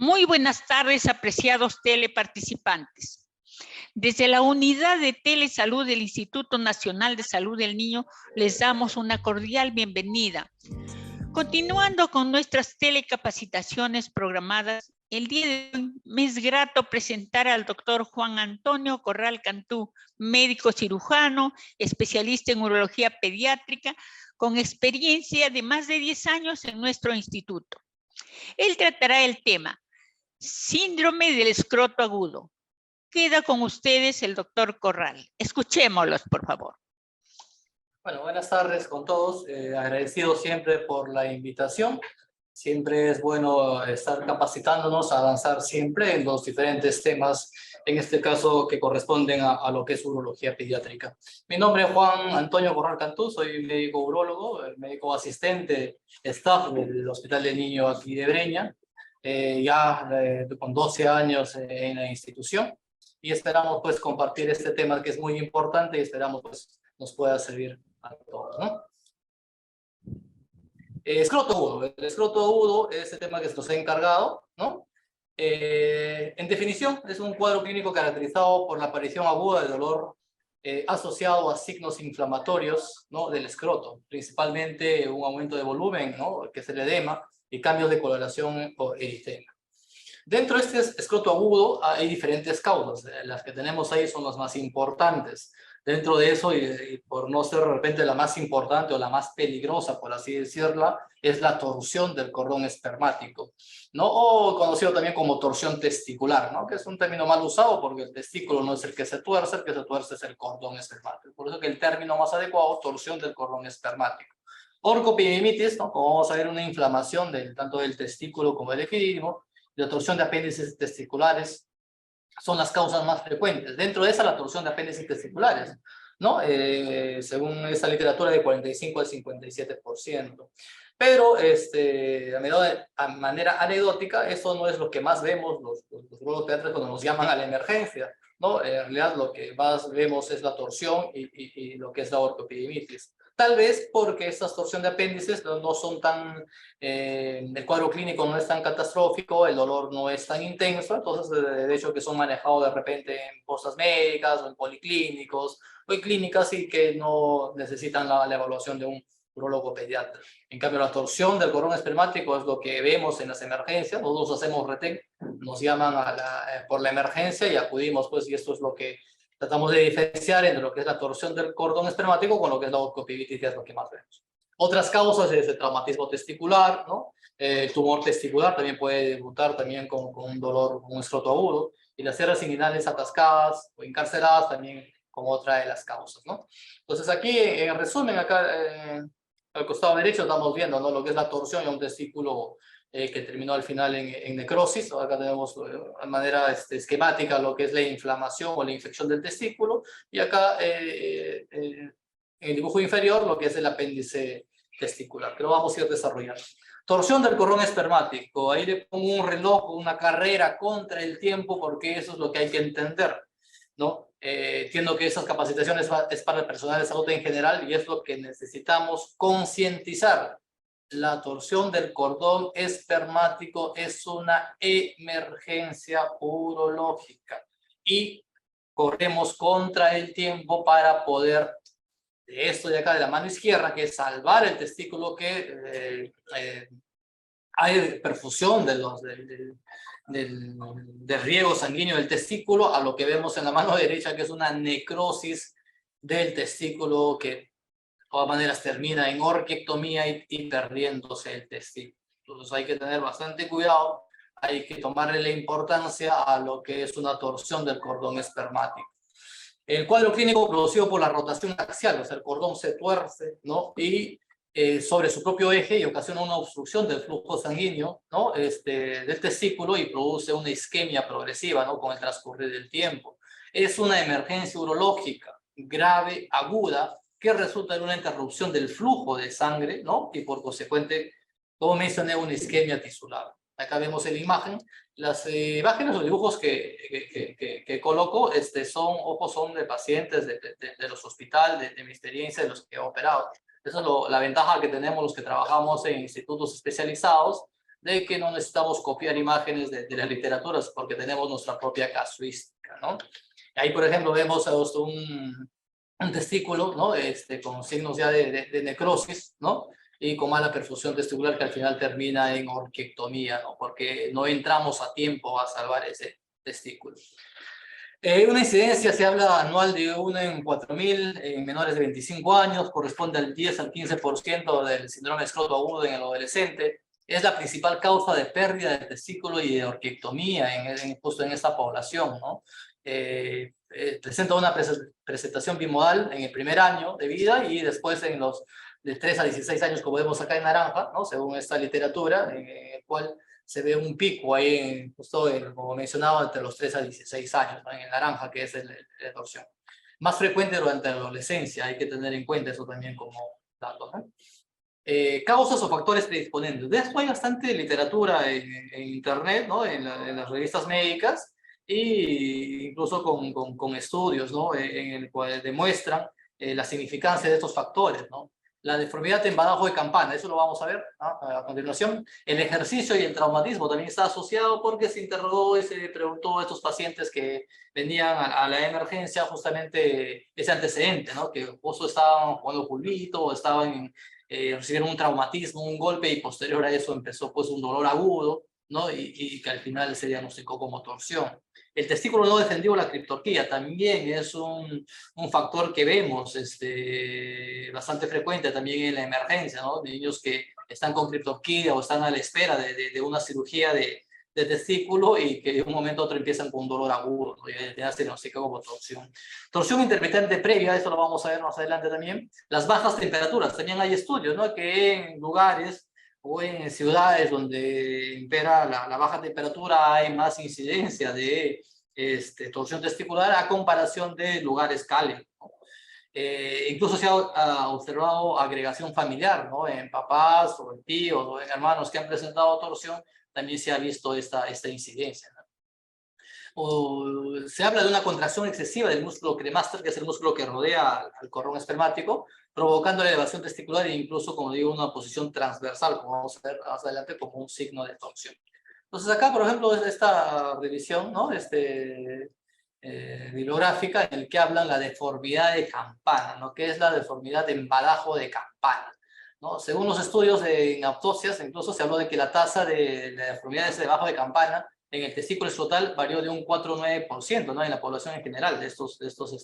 Muy buenas tardes, apreciados teleparticipantes. Desde la Unidad de Telesalud del Instituto Nacional de Salud del Niño, les damos una cordial bienvenida. Continuando con nuestras telecapacitaciones programadas, el día de hoy me es grato presentar al doctor Juan Antonio Corral Cantú, médico cirujano, especialista en urología pediátrica, con experiencia de más de 10 años en nuestro instituto. Él tratará el tema síndrome del escroto agudo. Queda con ustedes el doctor Corral. Escuchémoslos, por favor. Bueno, buenas tardes con todos. Agradecido siempre por la invitación. Siempre es bueno estar capacitándonos, avanzar siempre en los diferentes temas, en este caso que corresponden a lo que es urología pediátrica. Mi nombre es Juan Antonio Corral Cantú, soy médico urólogo, médico asistente, staff del Hospital del Niño aquí de Breña, con 12 años en la institución, y esperamos pues compartir este tema que es muy importante y esperamos pues nos pueda servir a todos, ¿no? Escroto agudo. El escroto agudo es el tema que se nos ha encargado, ¿no? En definición, es un cuadro clínico caracterizado por la aparición aguda de dolor asociado a signos inflamatorios, ¿no?, del escroto, principalmente un aumento de volumen, ¿no?, que es el edema, y cambios de coloración o eritema. Dentro de este escroto agudo hay diferentes causas. Las que tenemos ahí son las más importantes. Dentro de eso, y por no ser de repente la más importante o la más peligrosa, por así decirla, es la torsión del cordón espermático, ¿no? O conocido también como torsión testicular, ¿no?, que es un término mal usado porque el testículo no es el que se tuerce es el cordón espermático. Por eso que el término más adecuado, torsión del cordón espermático. Orcoepididimitis, ¿no?, como vamos a ver, una inflamación tanto del testículo como del epidídimo. La torsión de apéndices testiculares son las causas más frecuentes. Dentro de esa, la torsión de apéndices testiculares, ¿no? Según esa literatura, de 45 al 57%. Pero a manera anecdótica, eso no es lo que más vemos los urólogos pediatras cuando nos llaman a la emergencia, ¿no? En realidad lo que más vemos es la torsión y lo que es la orcoepididimitis. Tal vez porque estas torsión de apéndices no son tan, el cuadro clínico no es tan catastrófico, el dolor no es tan intenso, entonces de hecho que son manejados de repente en postas médicas o en policlínicos o en clínicas y que no necesitan la evaluación de un urólogo pediatra. En cambio, la torsión del cordón espermático es lo que vemos en las emergencias. Nosotros hacemos retén, nos llaman por la emergencia y acudimos, pues, y esto es lo que tratamos de diferenciar entre lo que es la torsión del cordón espermático con lo que es la orcoepididimitis, que es lo que más vemos. Otras causas es el traumatismo testicular, ¿no? El tumor testicular también puede debutar también con un dolor, con un escroto agudo, y las células inguinales atascadas o encarceladas también como otra de las causas, ¿no? Entonces aquí, en resumen, acá al costado derecho estamos viendo, ¿no?, lo que es la torsión de un testículo que terminó al final en necrosis. Acá tenemos de manera esquemática lo que es la inflamación o la infección del testículo, y acá en el dibujo inferior lo que es el apéndice testicular, que lo vamos a ir desarrollando. Torsión del cordón espermático, ahí le pongo un reloj, una carrera contra el tiempo, porque eso es lo que hay que entender, ¿no? Entiendo que esas capacitaciones es para el personal de salud en general y es lo que necesitamos concientizar. La torsión del cordón espermático es una emergencia urológica y corremos contra el tiempo para poder, de esto de acá de la mano izquierda, que es salvar el testículo, que hay perfusión del riego sanguíneo del testículo, a lo que vemos en la mano derecha, que es una necrosis del testículo que de todas maneras termina en orquiectomía y perdiéndose el testículo. Entonces hay que tener bastante cuidado, hay que tomarle la importancia a lo que es una torsión del cordón espermático. El cuadro clínico producido por la rotación axial, o sea, el cordón se tuerce, ¿no?, y sobre su propio eje, y ocasiona una obstrucción del flujo sanguíneo, ¿no?, del testículo, y produce una isquemia progresiva, ¿no?, con el transcurrir del tiempo. Es una emergencia urológica grave, aguda, que resulta en una interrupción del flujo de sangre, ¿no?, y por consecuente, como mencioné, una isquemia tisular. Acá vemos en la imagen. Las imágenes o dibujos que coloco son de pacientes de los hospitales, de mi experiencia, de los que he operado. Esa es la ventaja que tenemos los que trabajamos en institutos especializados, de que no necesitamos copiar imágenes de las literaturas porque tenemos nuestra propia casuística, ¿no? Ahí, por ejemplo, vemos un testículo, ¿no? Con signos ya de necrosis, ¿no? Y con mala perfusión testicular que al final termina en orquiectomía, ¿no? Porque no entramos a tiempo a salvar ese testículo. Una incidencia se habla anual de 1 en 4.000 en menores de 25 años, corresponde al 10 al 15% del síndrome de escroto agudo en el adolescente. Es la principal causa de pérdida de testículo y de orquiectomía justo en esta población, ¿no? Presenta una presentación bimodal en el primer año de vida y después en los de 3 a 16 años, como vemos acá en naranja, ¿no? Según esta literatura, en el cual se ve un pico ahí, justo como mencionaba, entre los 3 a 16 años, ¿no? En el naranja, que es la torsión. Más frecuente durante la adolescencia, hay que tener en cuenta eso también como dato, ¿no? Causas o factores predisponentes. De esto hay bastante literatura en internet, ¿no? En las revistas médicas, e incluso con estudios, ¿no? En el cual demuestran la significancia de estos factores, ¿no? La deformidad en badajo de campana, eso lo vamos a ver, ¿no? A continuación. El ejercicio y el traumatismo también está asociado porque se interrogó y se preguntó a estos pacientes que venían a la emergencia justamente ese antecedente, ¿no? Que justo estaban jugando pulvito o estaban recibieron un traumatismo, un golpe y posterior a eso empezó pues un dolor agudo, ¿no? Y que al final se diagnosticó como torsión. El testículo no defendido, la criptorquía, también es un factor que vemos bastante frecuente también en la emergencia, ¿no? De niños que están con criptorquía o están a la espera de una cirugía de testículo y que de un momento a otro empiezan con un dolor agudo, ¿no? Y ya se diagnostica como torsión. Torsión intermitente previa, eso lo vamos a ver más adelante también. Las bajas temperaturas, también hay estudios, ¿no? Que en lugares o en ciudades donde impera la baja temperatura hay más incidencia de torsión testicular a comparación de lugares cálidos, ¿no? Incluso se ha observado agregación familiar, ¿no? En papás o en tíos o en hermanos que han presentado torsión, también se ha visto esta incidencia, ¿no? O se habla de una contracción excesiva del músculo cremaster, que es el músculo que rodea al cordón espermático, provocando la elevación testicular e incluso, como digo, una posición transversal, como vamos a ver más adelante, como un signo de torsión. Entonces acá, por ejemplo, es esta revisión, ¿no? Bibliográfica en el que hablan la deformidad de campana, ¿no? ¿Qué es la deformidad de embadajo de campana? ¿No? Según los estudios en autopsias, incluso se habló de que la tasa de la deformidad de bajo de campana en el testículo total varió de un 4 o 9%, ¿no? En la población en general de estos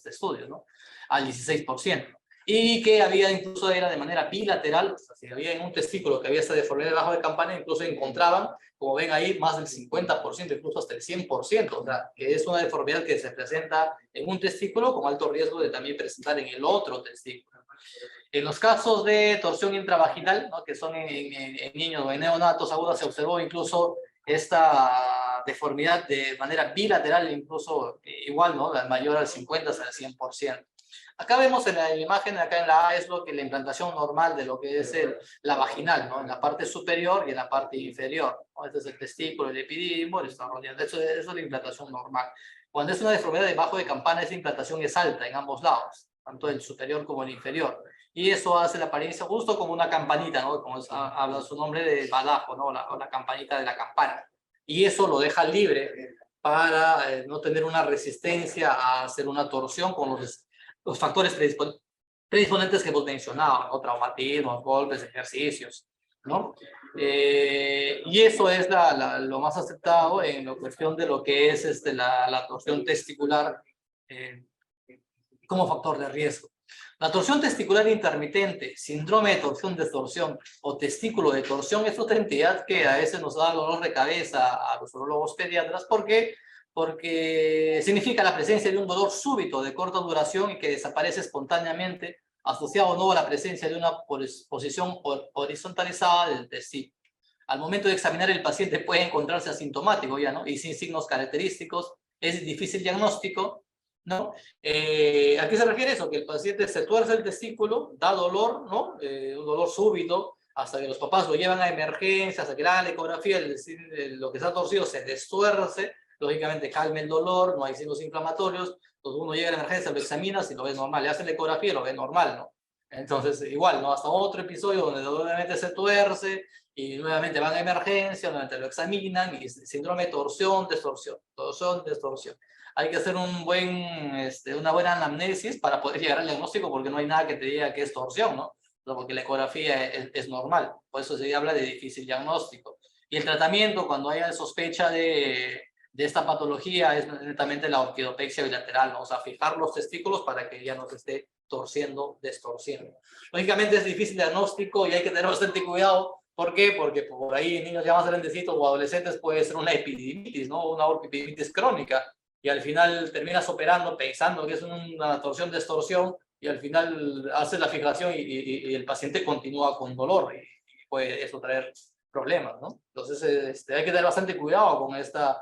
estudios, ¿no? Al 16%. Y que había incluso era de manera bilateral, o sea, si había en un testículo que había esta deformidad de bajo de campana, incluso encontraban, como ven ahí, más del 50%, incluso hasta el 100%, o sea, que es una deformidad que se presenta en un testículo con alto riesgo de también presentar en el otro testículo. En los casos de torsión intravaginal, ¿no? Que son en niños o en neonatos agudos, se observó incluso esta deformidad de manera bilateral, incluso igual, ¿no? Mayor al 50 hasta el 100%. Acá vemos en la imagen, acá en la A, es lo que la implantación normal de lo que es la vaginal, ¿no? En la parte superior y en la parte inferior, ¿no? Este es el testículo, el epidídimo, el rodeando. Eso es la implantación normal. Cuando es una deformidad de bajo de campana, esa implantación es alta en ambos lados, tanto el superior como el inferior. Y eso hace la apariencia justo como una campanita, ¿no? Como habla su nombre de badajo, ¿no? La campanita de la campana. Y eso lo deja libre para no tener una resistencia a hacer una torsión con los factores predisponentes que hemos mencionado, ¿no? Traumatismos, golpes, ejercicios, ¿no? Y eso es lo más aceptado en la cuestión de lo que es la torsión testicular como factor de riesgo. La torsión testicular intermitente, síndrome de torsión o testículo de torsión es otra entidad que a veces nos da dolor de cabeza a los urólogos pediatras. ¿Por qué? Porque significa la presencia de un dolor súbito de corta duración y que desaparece espontáneamente, asociado no a la presencia de una posición horizontalizada del testículo. Al momento de examinar, el paciente puede encontrarse asintomático ya, ¿no? Y sin signos característicos, es difícil diagnóstico, ¿no? ¿A qué se refiere eso? Que el paciente se tuerce el testículo, da dolor, ¿no? Un dolor súbito, hasta que los papás lo llevan a emergencia, hasta que le hagan la ecografía, lo que está torcido se destuerce, lógicamente calma el dolor, no hay signos inflamatorios, entonces uno llega a la emergencia, lo examina, si lo ve normal, le hacen la ecografía, lo ve normal, ¿no? Entonces, igual, ¿no? Hasta otro episodio donde nuevamente se tuerce y nuevamente van a emergencia, nuevamente lo examinan y síndrome de torsión, distorsión, torsión, distorsión. Hay que hacer una buena anamnesis para poder llegar al diagnóstico porque no hay nada que te diga que es torsión, ¿no? Porque la ecografía es normal, por eso se habla de difícil diagnóstico. Y el tratamiento, cuando haya sospecha de esta patología, es netamente la orquidopexia bilateral, ¿no? O sea, fijar los testículos para que ya no se esté torciendo, distorsiendo. Lógicamente es difícil diagnóstico y hay que tener bastante cuidado. ¿Por qué? Porque por ahí niños ya más grandecitos o adolescentes puede ser una epididimis, ¿no? Una epididimis crónica, y al final terminas operando pensando que es una torsión, distorsión, y al final haces la fijación y el paciente continúa con dolor y puede eso traer problemas, ¿no? Entonces hay que tener bastante cuidado con esta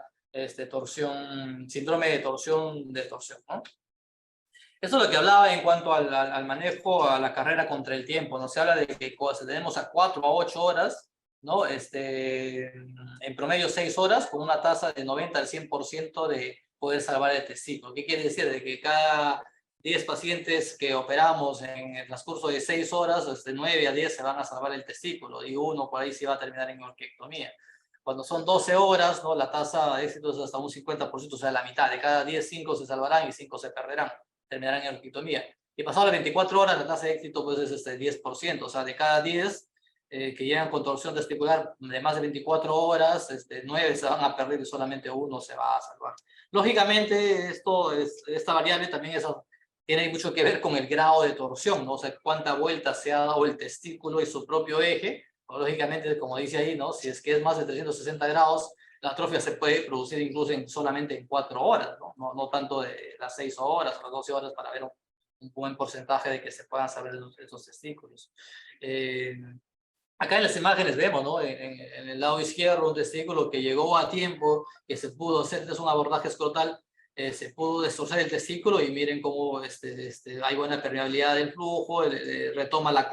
torsión, síndrome de torsión, distorsión, ¿no? Eso es lo que hablaba en cuanto al manejo, a la carrera contra el tiempo, ¿no? Se habla de que tenemos a 4 a 8 horas, ¿no? En promedio 6 horas, con una tasa de 90 al 100% de poder salvar el testículo. ¿Qué quiere decir? De que cada 10 pacientes que operamos en el transcurso de 6 horas, 9 a 10 se van a salvar el testículo y uno por ahí se va a terminar en orquiectomía. Cuando son 12 horas, ¿no? La tasa de éxito es hasta un 50%, o sea, la mitad. De cada 10, 5 se salvarán y 5 se perderán, terminarán en orquiectomía. Y pasado las 24 horas, la tasa de éxito pues, es 10%. O sea, de cada 10 que llegan con torsión testicular de más de 24 horas, 9 se van a perder y solamente uno se va a salvar. Lógicamente, esta variable también tiene mucho que ver con el grado de torsión, ¿no? O sea, cuánta vuelta se ha dado el testículo y su propio eje. Lógicamente, como dice ahí, ¿no? Si es que es más de 360 grados, la atrofia se puede producir incluso solamente en 4 horas, ¿no? No tanto de las 6 horas o las 12 horas para ver un buen porcentaje de que se puedan salvar esos testículos. Acá en las imágenes vemos, ¿no? En el lado izquierdo, un testículo que llegó a tiempo, que se pudo hacer un abordaje escrotal, se pudo destrozar el testículo y miren cómo hay buena permeabilidad del flujo, retoma la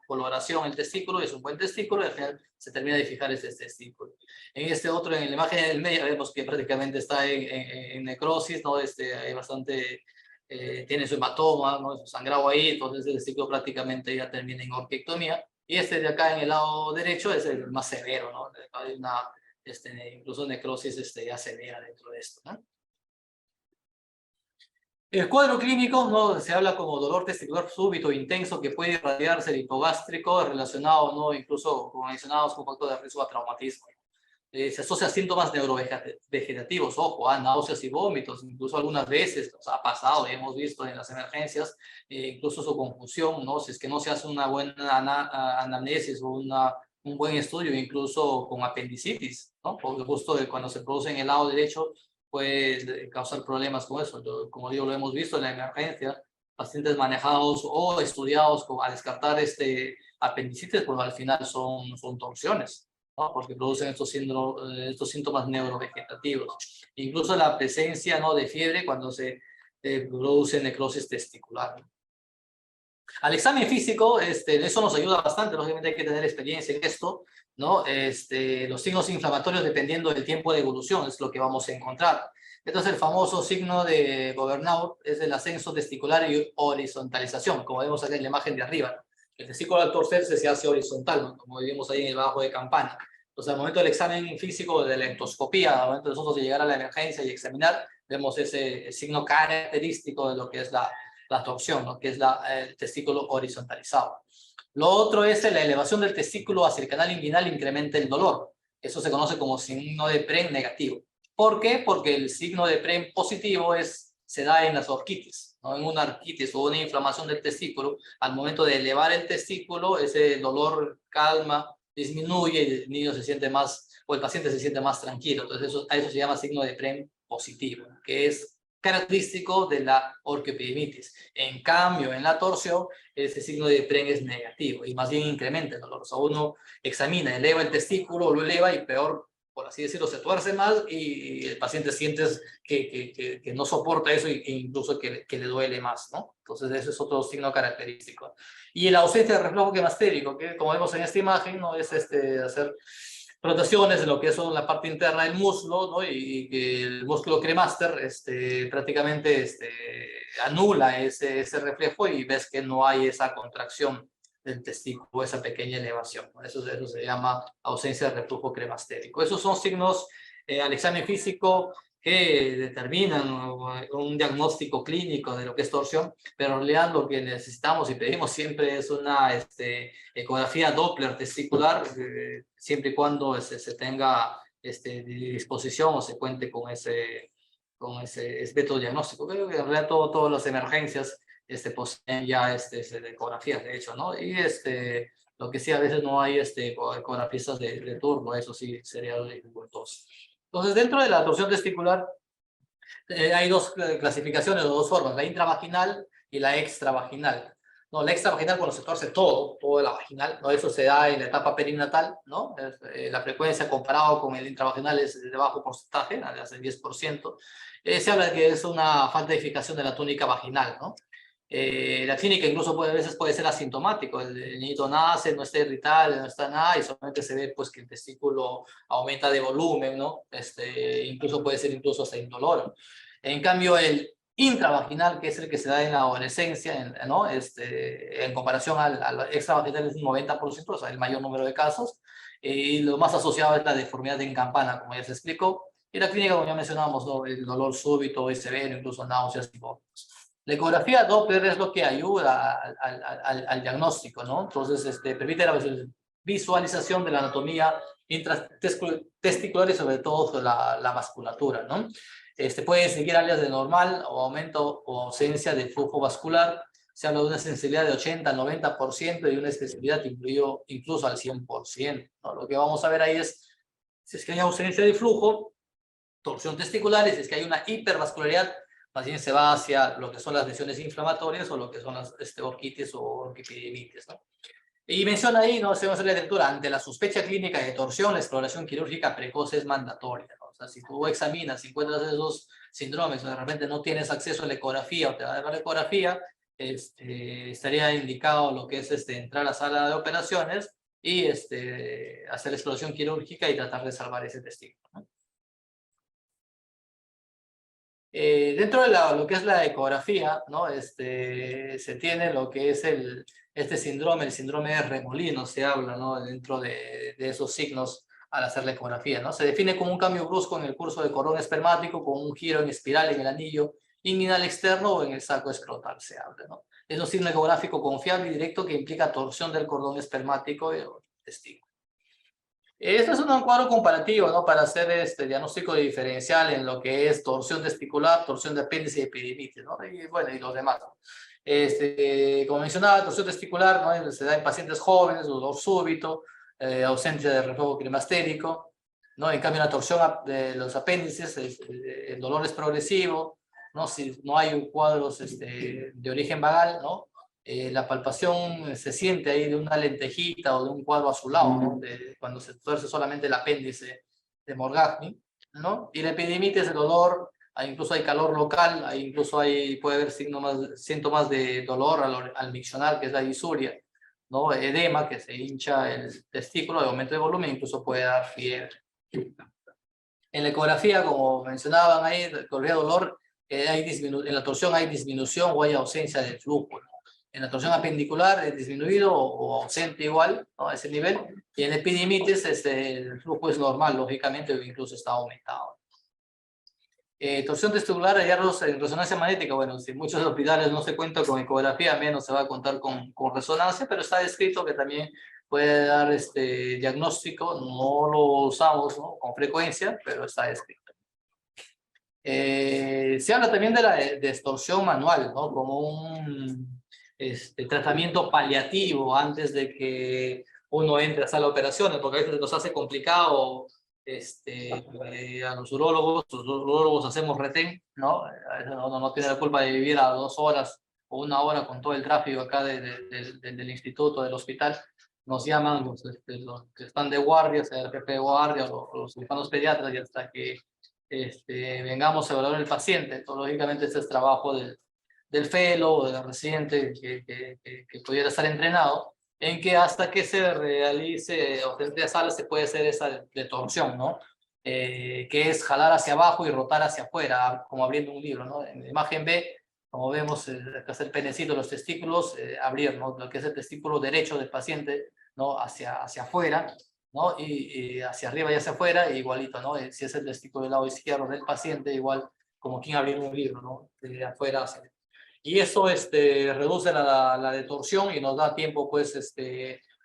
coloración el testículo, es un buen testículo y al final se termina de fijar ese testículo. En este otro, en la imagen del medio, vemos que prácticamente está en necrosis, ¿no? Hay bastante, tiene su hematoma, ¿no? Su sangrado ahí, entonces el testículo prácticamente ya termina en orquiectomía. Y de acá en el lado derecho es el más severo, ¿no? Hay una, incluso necrosis ya severa dentro de esto, ¿no? El cuadro clínico, ¿no? Se habla como dolor testicular súbito intenso que puede irradiarse el hipogástrico relacionado, ¿no? Incluso mencionados con factor de riesgo a traumatismo. Se asocia a síntomas neurovegetativos, ojo, a náuseas y vómitos, incluso algunas veces ha pasado y hemos visto en las emergencias, incluso su confusión, ¿no? Si es que no se hace una buena anamnesis o un buen estudio, incluso con apendicitis, ¿no? Porque justo cuando se produce en el lado derecho puede causar problemas con eso. Como digo, lo hemos visto en la emergencia, pacientes manejados o estudiados a descartar apendicitis, pues al final son torsiones, ¿no? Porque producen estos síntomas neurovegetativos. Incluso la presencia, ¿no? De fiebre cuando se produce necrosis testicular. Al examen físico, eso nos ayuda bastante, lógicamente hay que tener experiencia en esto, ¿no? Los signos inflamatorios dependiendo del tiempo de evolución es lo que vamos a encontrar. Entonces el famoso signo de Gobernaut es el ascenso testicular y horizontalización, como vemos aquí en la imagen de arriba. El testículo al torcerse se hace horizontal, ¿no? Como vimos ahí en el bajo de campana. Entonces al momento del examen físico de la endoscopía, al momento de nosotros de llegar a la emergencia y examinar, vemos ese signo característico de lo que es la torsión, ¿no? Que es el testículo horizontalizado. Lo otro es la elevación del testículo hacia el canal inguinal incrementa el dolor. Eso se conoce como signo de PREM negativo. ¿Por qué? Porque el signo de PREM positivo se da en las orquitis, ¿no? En una orquitis o una inflamación del testículo, al momento de elevar el testículo, ese dolor calma, disminuye y el niño se siente más, o el paciente se siente más tranquilo. Entonces a eso se llama signo de PREM positivo, que es característico de la orquiopididimitis. En cambio, en la torsión, ese signo de PREM es negativo y más bien incrementa el dolor. O sea, uno examina, eleva el testículo, lo eleva y peor, por así decirlo, se tuerce más y el paciente siente que no soporta eso e incluso que le duele más, ¿no? Entonces, ese es otro signo característico. Y la ausencia de reflujo hemastérico, que como vemos en esta imagen, no es hacer rotaciones de lo que son la parte interna del músculo, ¿no? Y que el músculo cremaster prácticamente anula ese reflejo y ves que no hay esa contracción del testículo, esa pequeña elevación, ¿no? Eso se llama ausencia de reflujo cremastérico. Esos son signos al examen físico que determinan un diagnóstico clínico de lo que es torsión, pero en realidad lo que necesitamos y pedimos siempre es una ecografía Doppler testicular, siempre y cuando se tenga disposición o se cuente con ese método diagnóstico. Creo que en realidad todas las emergencias poseen ya ecografías, de hecho, ¿no? Y lo que sí, a veces no hay ecografistas de turno, eso sí sería dificultoso. Entonces, dentro de la torsión testicular hay dos clasificaciones o dos formas, la intravaginal y la extravaginal. No, la extravaginal cuando se torce todo la vaginal, ¿no? Eso se da en la etapa perinatal, ¿no? La frecuencia comparado con el intravaginal es de bajo porcentaje, hace el 10%. Se habla de que es una falta de eficacia de la túnica vaginal, ¿no? La clínica incluso a veces puede ser asintomático, el niñito nace, no está irritable, no está nada y solamente se ve pues que el testículo aumenta de volumen, ¿no? Incluso puede ser incluso hasta indoloro. En cambio el intravaginal, que es el que se da en la adolescencia, ¿no? En comparación al extravaginal es un 90%, o sea, el mayor número de casos, y lo más asociado es la deformidad en campana, como ya se explicó, y la clínica, como ya mencionamos, ¿no? El dolor súbito y severo, incluso náuseas y vómitos. La ecografía Doppler es lo que ayuda al diagnóstico, ¿no? Entonces, permite la visualización de la anatomía intratesticular y sobre todo la vasculatura, ¿no? Puede seguir áreas de normal o aumento o ausencia de flujo vascular. Se habla de una sensibilidad de 80 al 90% y una especificidad incluso al 100%, ¿no? Lo que vamos a ver ahí es si es que hay ausencia de flujo, torsión testicular, y si es que hay una hipervascularidad, más bien se va hacia lo que son las lesiones inflamatorias o lo que son las orquitis o orquipidemitis, ¿no? Y menciona ahí, no sé, la lectura, ante la sospecha clínica de torsión, la exploración quirúrgica precoz es mandatoria, ¿no? O sea, si tú examinas, si encuentras esos síndromes o de repente no tienes acceso a la ecografía o te va a dar la ecografía, estaría indicado lo que es entrar a la sala de operaciones y hacer la exploración quirúrgica y tratar de salvar ese testículo, ¿no? Dentro de lo que es la ecografía, ¿no? Se tiene lo que es el síndrome de Remolino, se habla, ¿no? Dentro de esos signos al hacer la ecografía, ¿no? Se define como un cambio brusco en el curso del cordón espermático con un giro en espiral en el anillo inguinal externo o en el saco escrotal, se habla, ¿no? Es un signo ecográfico confiable y directo que implica torsión del cordón espermático y testículo. Esto es un cuadro comparativo, ¿no? Para hacer diagnóstico diferencial en lo que es torsión testicular, torsión de apéndice y epidemitis, ¿no? Y bueno, y los demás, ¿no? Como mencionaba, torsión testicular, ¿no? Se da en pacientes jóvenes, dolor súbito, ausencia de reflujo climastérico, ¿no? En cambio, la torsión de los apéndices, el dolor es progresivo, ¿no? Si no hay cuadros de origen vagal, ¿no? La palpación se siente ahí de una lentejita o de un cuadro azulado, ¿no? Cuando se tuerce solamente el apéndice de Morgagni, ¿no? Y la epidemitis, el dolor, incluso hay calor local, incluso puede haber síntomas de dolor al miccionar, que es la disuria, ¿no? Edema, que se hincha el testículo, de aumento de volumen, incluso puede dar fiebre. En la ecografía, como mencionaban ahí, ecografía de dolor, en la torsión hay disminución o hay ausencia de flujo, ¿no? En la torsión apendicular es disminuido o ausente igual, ¿no? A ese nivel. Y en epidemitis el flujo es normal, lógicamente, o incluso está aumentado. Torsión testicular, hallazgos en resonancia magnética. Bueno, si muchos hospitales no se cuentan con ecografía, menos se va a contar con resonancia, pero está descrito que también puede dar diagnóstico. No lo usamos, ¿no? Con frecuencia, pero está descrito. Se habla también de la distorsión manual, ¿no? Como un tratamiento paliativo antes de que uno entre a sala de operaciones, porque a veces nos hace complicado a los urólogos hacemos retén, ¿no? A veces uno no tiene la culpa de vivir a 2 horas o 1 hora con todo el tráfico acá del instituto, del hospital. Nos llaman los que están de guardia, sea el jefe de guardia o los cirujanos pediatras, y hasta que vengamos a evaluar el paciente. Entonces, lógicamente, este es trabajo del fellow o del residente que pudiera estar entrenado. en que hasta que se realice o de sala se puede hacer esa detorsión, ¿no? Que es jalar hacia abajo y rotar hacia afuera, como abriendo un libro, ¿no? En la imagen B, como vemos, acá está el penecito, los testículos, abrir, ¿no? Lo que es el testículo derecho del paciente, ¿no? Hacia afuera, ¿no? Y hacia arriba y hacia afuera, igualito, ¿no? Si es el testículo del lado izquierdo del paciente, igual como quien abrir un libro, ¿no? De afuera hacia adentro. Y eso reduce la detorsión y nos da tiempo, pues,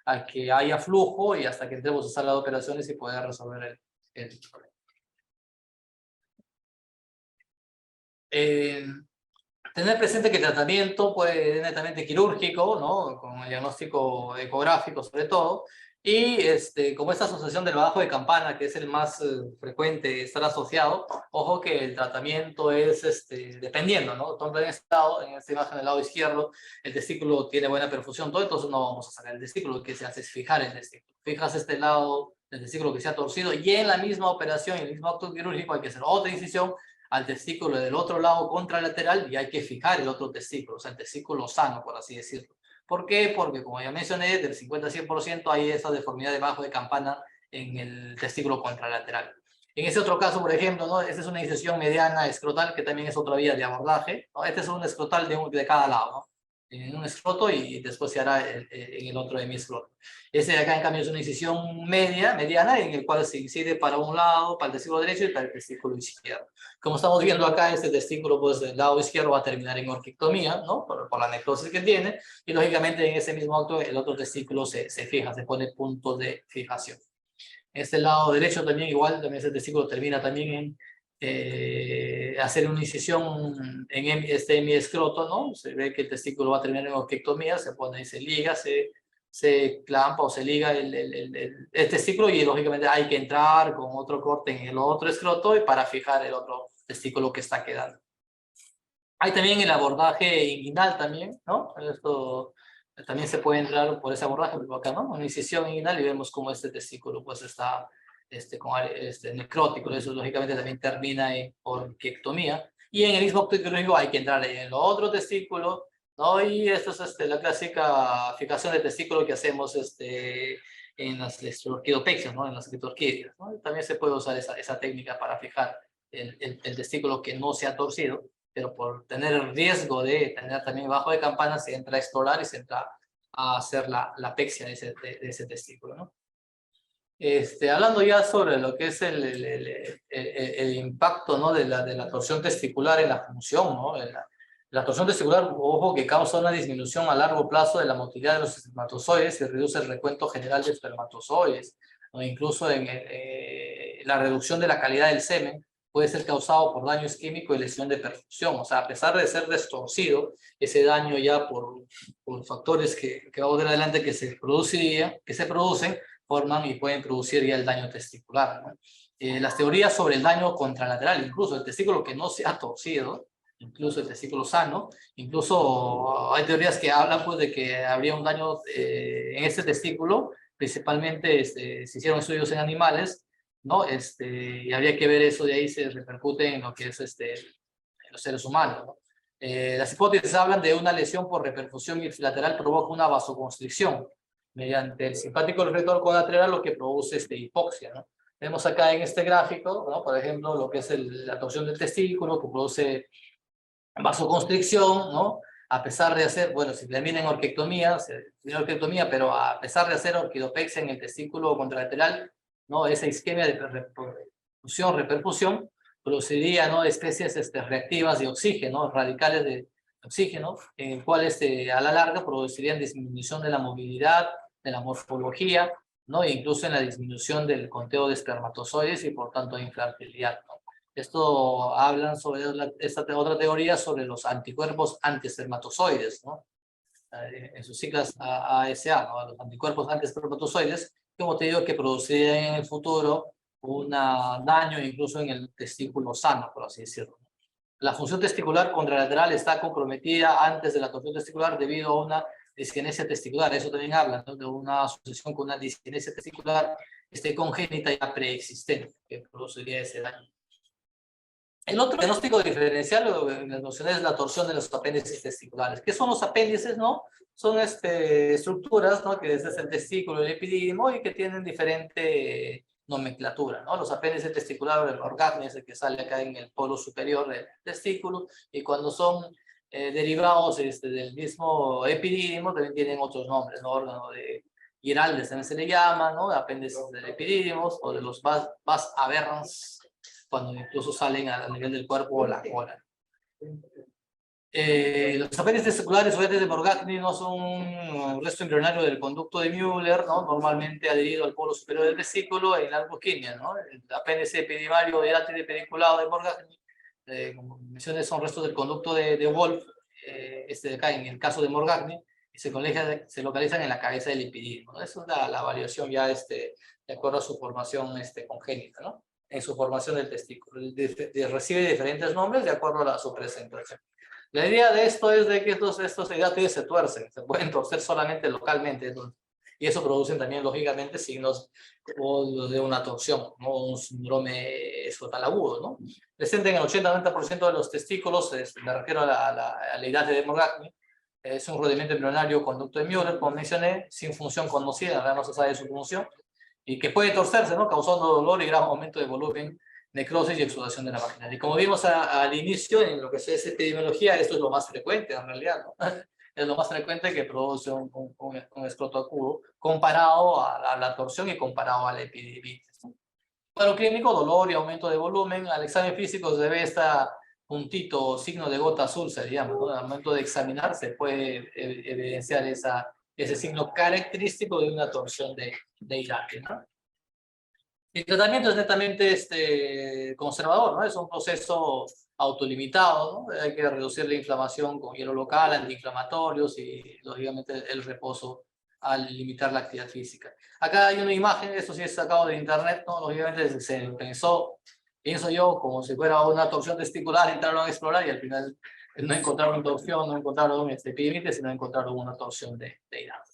a que haya flujo y hasta que entremos a sala de operaciones y poder resolver el problema. Tener presente que el tratamiento puede ser netamente quirúrgico, ¿no? Con el diagnóstico ecográfico sobre todo, y como esta asociación del bajo de campana, que es el más frecuente estar asociado, ojo que el tratamiento es dependiendo, ¿no? Por ejemplo, en este lado, en esta imagen del lado izquierdo, el testículo tiene buena perfusión, todo, entonces no vamos a sacar el testículo, lo que se hace es fijar el testículo. Fijas este lado del testículo que se ha torcido, y en la misma operación, en el mismo acto quirúrgico, hay que hacer otra incisión al testículo del otro lado contralateral y hay que fijar el otro testículo, o sea, el testículo sano, por así decirlo. ¿Por qué? Porque, como ya mencioné, del 50 a 100% hay esa deformidad debajo de campana en el testículo contralateral. En ese otro caso, por ejemplo, ¿no? Esta es una incisión mediana escrotal, que también es otra vía de abordaje, ¿no? Este es un escrotal de cada lado, ¿no? En un escroto y después se hará en el otro hemiscroto. Este de acá, en cambio, es una incisión mediana, en el cual se incide para un lado, para el testículo derecho y para el testículo izquierdo. Como estamos viendo acá, este testículo, pues, del lado izquierdo va a terminar en orquictomía, ¿no? Por la necrosis que tiene, y lógicamente en ese mismo acto el otro testículo se fija, se pone punto de fijación. Este lado derecho también igual, también ese testículo termina también en hacer una incisión en este hemiescroto, ¿no? Se ve que el testículo va a terminar en orquictomía, se pone y se liga, se clampa o se liga el testículo, y lógicamente hay que entrar con otro corte en el otro escroto y para fijar el otro testículo que está quedando. Hay también el abordaje inguinal también, ¿no? Esto también se puede entrar por ese abordaje, por acá, ¿no? Una incisión inguinal y vemos cómo este testículo pues está necrótico. Eso lógicamente también termina en orquiectomía. Y en el mismo acto quirúrgico hay que entrar en el otro testículo, ¿no? Y esto es la clásica fijación de testículo que hacemos en las orquidopexias, ¿no? En las orquídeas, ¿no? También se puede usar esa técnica para fijar el testículo que no se ha torcido, pero por tener el riesgo de tener también bajo de campana, se entra a explorar y se entra a hacer la pexia de ese testículo, ¿no? Hablando ya sobre lo que es el impacto, ¿no? de la torsión testicular en la función, ¿no? La torsión testicular, ojo, que causa una disminución a largo plazo de la motilidad de los espermatozoides y reduce el recuento general de espermatozoides, ¿no? Incluso en la reducción de la calidad del semen puede ser causado por daño isquémico y lesión de perfusión. O sea, a pesar de ser destorcido, ese daño ya por factores que vamos a ver adelante que se producen, forman y pueden producir ya el daño testicular, ¿no? Las teorías sobre el daño contralateral, incluso el testículo que no se ha torcido, incluso el testículo sano, incluso hay teorías que hablan pues de que habría un daño en este testículo, principalmente se hicieron estudios en animales, ¿no? Y habría que ver eso, de ahí se repercute en lo que es en los seres humanos, ¿no? Las hipótesis hablan de una lesión por reperfusión ipsilateral provoca una vasoconstricción mediante el simpático receptor colateral, lo que produce hipoxia, ¿no? Vemos acá en este gráfico, ¿no? Por ejemplo, lo que es la torsión del testículo, que produce vasoconstricción, ¿no? A pesar de hacer, bueno, si termina en orquiectomía, pero a pesar de hacer orquidopexia en el testículo contralateral, ¿no? Esa isquemia de reperfusión, produciría, ¿no? Especies reactivas de oxígeno, radicales de oxígeno, en el cual a la larga producirían disminución de la movilidad, de la morfología, ¿no? E incluso en la disminución del conteo de espermatozoides y por tanto de infertilidad, ¿no? Esto hablan sobre esta otra teoría sobre los anticuerpos antiespermatozoides, ¿no? En sus siglas ASA, ¿no? Los anticuerpos antiespermatozoides, como te digo, que producirían en el futuro un daño incluso en el testículo sano, por así decirlo. La función testicular contralateral está comprometida antes de la torsión testicular debido a una disquinesia testicular. Eso también habla, ¿no? De una asociación con una disquinesia testicular congénita ya preexistente que produciría ese daño. El otro diagnóstico diferencial, lo que mencioné, es la torsión de los apéndices testiculares. ¿Qué son los apéndices, no? Son estructuras, ¿no? Que desde el testículo y el epidídimo y que tienen diferente nomenclatura, ¿no? Los apéndices testiculares, el orgasmo es el que sale acá en el polo superior del testículo, y cuando son derivados del mismo epidídimo también tienen otros nombres, ¿no? Órgano de Giraldes también se le llama, ¿no? Apéndices del epidídimo o de los vas aberrans, cuando incluso salen a nivel del cuerpo o la cola. Los apéndices testiculares o de Morgagni no son un resto embrionario del conducto de Müller, ¿no? Normalmente adherido al polo superior del vesículo en la albuquimia, ¿no? El apéndice epidimario de átido pediculado de Morgagni, como mencioné, son restos del conducto de Wolff, de acá en el caso de Morgagni, y se localizan en la cabeza del epidídimo, ¿no? Esa es la variación ya de acuerdo a su formación congénita, ¿no? En su formación del testículo. Recibe diferentes nombres de acuerdo a su presentación. La idea de esto es de que estos hidratos se tuercen, se pueden torcer solamente localmente, ¿no? Y eso producen también, lógicamente, signos de una torsión, ¿no? Un síndrome escrotal agudo, ¿no? Presente en el 80-90% de los testículos, me refiero a la hidrate de Morgagni, es un rodamiento embrionario conducto de Müller, como mencioné, sin función conocida, ahora no se sabe su función, y que puede torcerse, ¿no? Causando dolor y gran aumento de volumen, necrosis y exudación de la vagina. Y como vimos al inicio, en lo que es epidemiología, esto es lo más frecuente en realidad, ¿no? Es lo más frecuente que produce un escroto agudo comparado a la torsión y comparado a la epididitis, ¿no? Cuadro clínico, dolor y aumento de volumen. Al examen físico se ve esta puntito o signo de gota azul, se llama, ¿no? Al momento de examinar se puede evidenciar ese signo característico de una torsión de hidrate, ¿no? El tratamiento es netamente conservador, ¿no? Es un proceso autolimitado, ¿no? Hay que reducir la inflamación con hielo local, antiinflamatorios y, lógicamente, el reposo al limitar la actividad física. Acá hay una imagen, esto sí es sacado de internet, ¿no? Lógicamente se pienso yo, como si fuera una torsión testicular, entraron a explorar y al final no encontraron torsión, no encontraron epidemitis, sino encontraron una torsión de hidrato.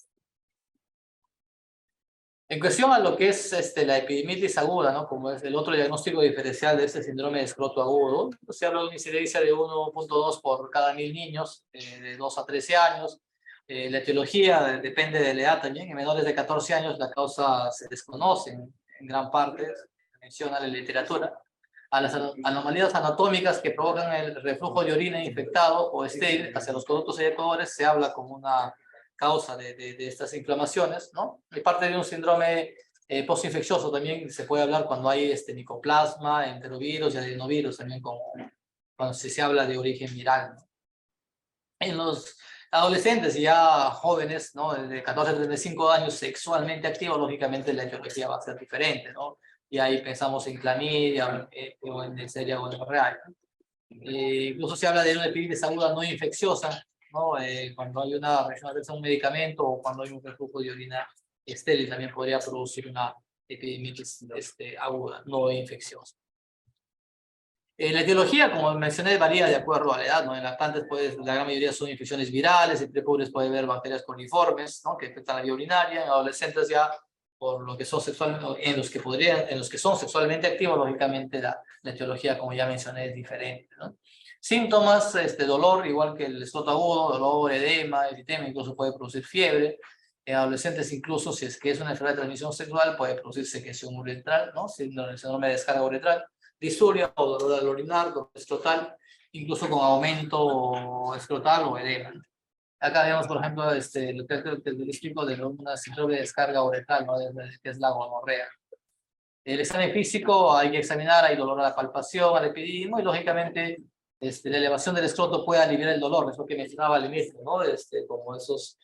En cuestión a lo que es la epidemitis aguda, ¿no? Como es el otro diagnóstico diferencial de este síndrome de escroto agudo, se habla de una incidencia de 1.2 por cada 1000 niños de 2 a 13 años. La etiología depende de la edad también. En menores de 14 años la causa se desconoce en gran parte, menciona la literatura. A las anomalías anatómicas que provocan el reflujo de orina infectado o estéril hacia los conductos eyaculares se habla como una causa de estas inflamaciones, ¿no? Y parte de un síndrome postinfeccioso también se puede hablar cuando hay micoplasma, enterovirus y adenovirus, también cuando se habla de origen viral, ¿no? En los adolescentes y ya jóvenes, ¿no? De 14 a 35 años sexualmente activos, lógicamente la etiología va a ser diferente, ¿no? Y ahí pensamos en clamidia o en Neisseria o en gonorrea, ¿no? Incluso se habla de una epididitis aguda no infecciosa, ¿no? Cuando hay una reacción adversa a un medicamento o cuando hay un reflujo de orina estéril también podría producir una epididimitis aguda no infecciosa. La etiología, como mencioné, varía de acuerdo a la edad, ¿no? En lactantes, pues, la gran mayoría son infecciones virales, en prepubres puede haber bacterias coliformes, ¿no? Que afectan la vía urinaria. En adolescentes ya, por lo que son sexualmente, en los que son sexualmente activos, lógicamente la etiología, como ya mencioné, es diferente, ¿no? Síntomas, dolor, igual que el escroto agudo, dolor, edema, eritema, incluso puede producir fiebre. En adolescentes, incluso, si es que es una enfermedad de transmisión sexual, puede producir secreción uretral, ¿no? Síndrome de descarga uretral, disuria o dolor al orinar, dolor escrotal, incluso con aumento escrotal o edema. Acá vemos, por ejemplo, lo que es el típico de una síndrome de descarga uretral, ¿no? Que es la gonorrea. El examen físico hay que examinar, hay dolor a la palpación, al epididimo, y lógicamente la elevación del escroto puede aliviar el dolor, es lo que mencionaba al inicio, ¿no? Como esos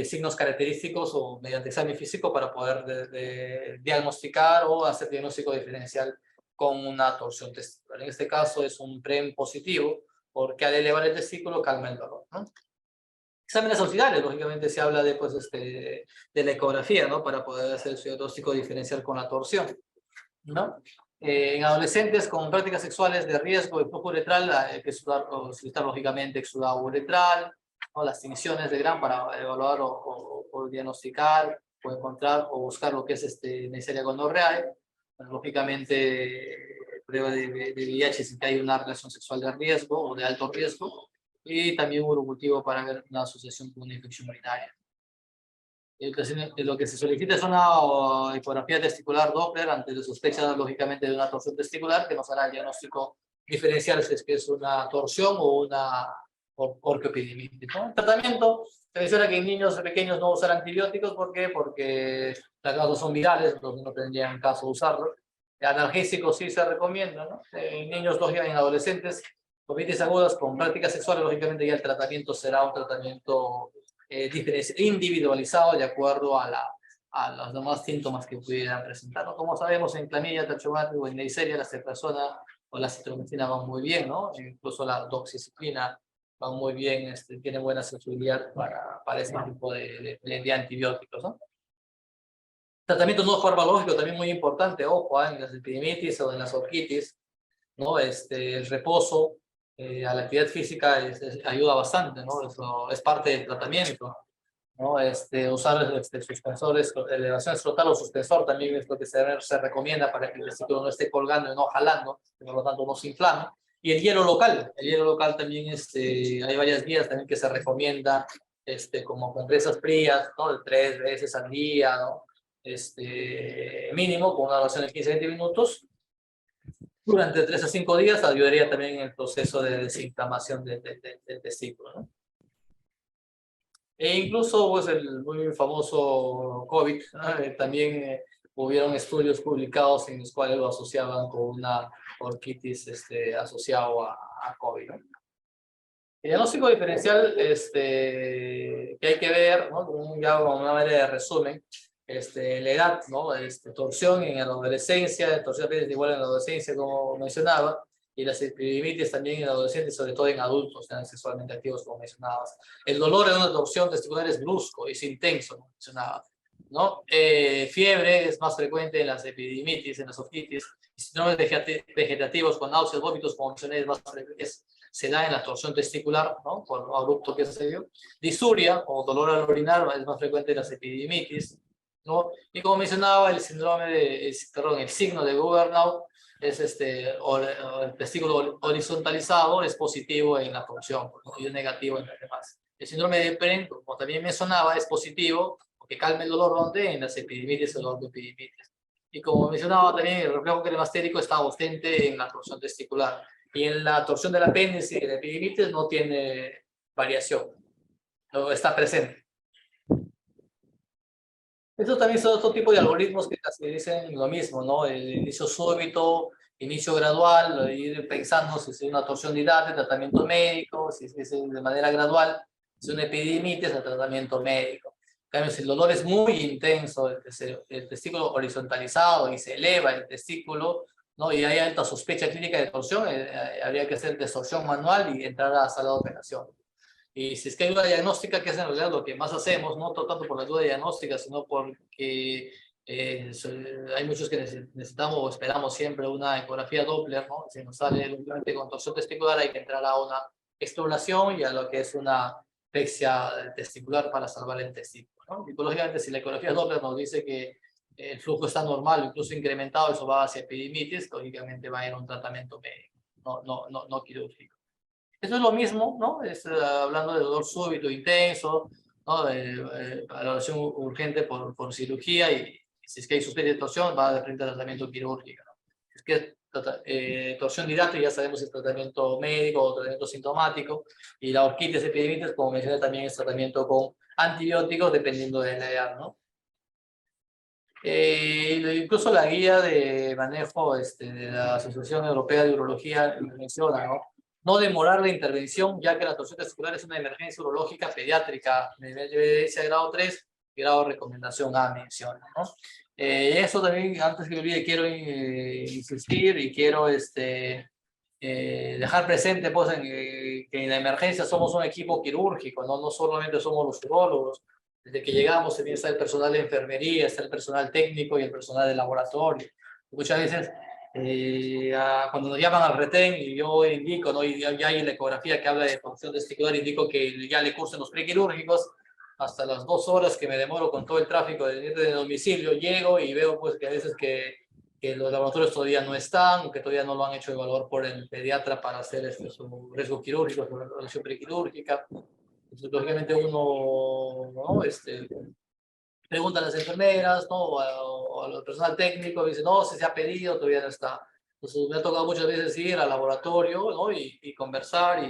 signos característicos o mediante examen físico para poder diagnosticar o hacer diagnóstico diferencial con una torsión testicular. En este caso es un PREM positivo, porque al elevar el testículo calma el dolor, ¿no? Exámenes auxiliares, lógicamente se habla de la ecografía, ¿no? Para poder hacer su diagnóstico diferencial con la torsión, ¿no? En adolescentes con prácticas sexuales de riesgo de flujo uretral, hay que solicitar lógicamente exudado uretral, ¿no? Las tinciones de Gram para evaluar o diagnosticar o encontrar o buscar lo que es Neisseria gonorrhoeae. Lógicamente prueba de VIH si hay una relación sexual de riesgo o de alto riesgo, y también un urocultivo para ver una asociación con una infección urinaria. Lo que se solicita es una ecografía testicular Doppler ante la sospecha, lógicamente, de una torsión testicular, que nos hará el diagnóstico diferencial si es que es una torsión o una orquiopidimitis, ¿no? El tratamiento se menciona que en niños pequeños no usar antibióticos. ¿Por qué? Porque las causas son virales, entonces no tendrían caso usarlo. Analgésicos sí se recomienda, ¿no? En niños, lógicamente, en adolescentes, otitis agudas con prácticas sexuales, lógicamente ya el tratamiento será un tratamiento individualizado de acuerdo a los demás síntomas que pudieran presentar, ¿no? Como sabemos, en clamidia, trachomatis o en Neisseria, la ceftriaxona o la citromicina van muy bien, ¿no? Incluso la doxiciclina van muy bien, tienen buena sensibilidad para ese tipo de antibióticos, ¿no? Tratamiento no farmacológico también muy importante, ojo, en las epidemitis o en las orquitis, ¿no? El reposo a la actividad física ayuda bastante, ¿no? Eso es parte del tratamiento, ¿no? Usar suspensores, elevación escrotal o suspensor también es lo que se recomienda para que el testículo no esté colgando y no jalando, por lo tanto no se inflame. Y el hielo local también, hay varias guías también que se recomienda, como compresas frías, ¿no? De 3 veces al día, ¿no? Mínimo, con una duración de 15-20 minutos, durante 3 a 5 días, ayudaría también en el proceso de desinflamación del testículo, ¿no? E incluso, pues, el muy famoso COVID, ¿no? También hubieron estudios publicados en los cuales lo asociaban con una orquitis asociado a COVID, ¿no? El diagnóstico diferencial que hay que ver, ¿no? Ya como una manera de resumen, la edad, ¿no? Torsión en la adolescencia, torsión igual en la adolescencia, como mencionaba, y las epidemitis también en adolescentes, sobre todo en adultos, ¿no? Sexualmente activos, como mencionabas. El dolor en una torsión testicular es brusco, es intenso, como mencionaba, ¿no? Fiebre es más frecuente en las epidemitis, en las orquitis, síndromes vegetativos con náuseas, vómitos, como mencioné, es más frecuente, se da en la torsión testicular, ¿no? Por abrupto que se dio. Disuria o dolor al orinar es más frecuente en las epidemitis, ¿no? Y como mencionaba, el el signo de Gubernau es el testículo horizontalizado, es positivo en la torsión, ¿no? Y es negativo en las demás. El síndrome de Pren, como también mencionaba, es positivo, porque calma el dolor donde en las epidemitis o los epidemitis. Y como mencionaba también, el reflejo cremastérico está ausente en la torsión testicular. Y en la torsión del apéndice y la epidemitis no tiene variación, no está presente. Estos también son otro tipo de algoritmos que casi dicen lo mismo, ¿no? El inicio súbito, inicio gradual, ir pensando si es una torsión de hidate, tratamiento médico, si es de manera gradual, si es una epidemitis, el tratamiento médico. En cambio, si el dolor es muy intenso, el testículo horizontalizado y se eleva el testículo, ¿no? Y hay alta sospecha clínica de torsión, habría que hacer distorsión manual y entrar a la sala de operación. Y si es que hay duda diagnóstica, que es en realidad lo que más hacemos, no tanto por la duda diagnóstica, sino porque hay muchos que necesitamos o esperamos siempre una ecografía Doppler, ¿no? Si nos sale únicamente con torsión testicular, hay que entrar a una exploración y a lo que es una asfixia testicular para salvar el testículo, ¿no? Y lógicamente, si la ecografía Doppler nos dice que el flujo está normal, incluso incrementado, eso va hacia epidemitis, lógicamente va a ir a un tratamiento médico, no quirúrgico. Eso es lo mismo, ¿no? Hablando de dolor súbito, intenso, ¿no? Valoración urgente por cirugía, y si es que hay sospecha de torsión, va de frente al tratamiento quirúrgico, ¿no? Si es que torsión de hidrato, ya sabemos si es tratamiento médico o tratamiento sintomático, y la orquitis epidemitis, como mencioné, también es tratamiento con antibióticos, dependiendo de la edad, ¿no? Incluso la guía de manejo de la Asociación Europea de Urología menciona, ¿no? No demorar la intervención, ya que la torsión testicular es una emergencia urológica pediátrica, nivel de evidencia de grado 3 y grado de recomendación A, menciona, ¿no? Eso también, antes que me olvide, quiero insistir y quiero dejar presente, pues, que en la emergencia somos un equipo quirúrgico, no solamente somos los urólogos. Desde que llegamos también está el personal de enfermería, está el personal técnico y el personal de laboratorio. Muchas veces cuando nos llaman al retén y yo indico, ¿no? Y ya hay la ecografía que habla de función testicular, indico que ya le cursen los prequirúrgicos, hasta las 2 horas que me demoro con todo el tráfico de domicilio, llego y veo, pues, que a veces que que los laboratorios todavía no están, que todavía no lo han hecho evaluar por el pediatra para hacer su riesgo quirúrgico, su evaluación prequirúrgica. Entonces, lógicamente uno, ¿no? Pregunta a las enfermeras, ¿no? O al personal técnico, dice, no, se ha pedido, todavía no está. Entonces me ha tocado muchas veces ir al laboratorio, ¿no? Y conversar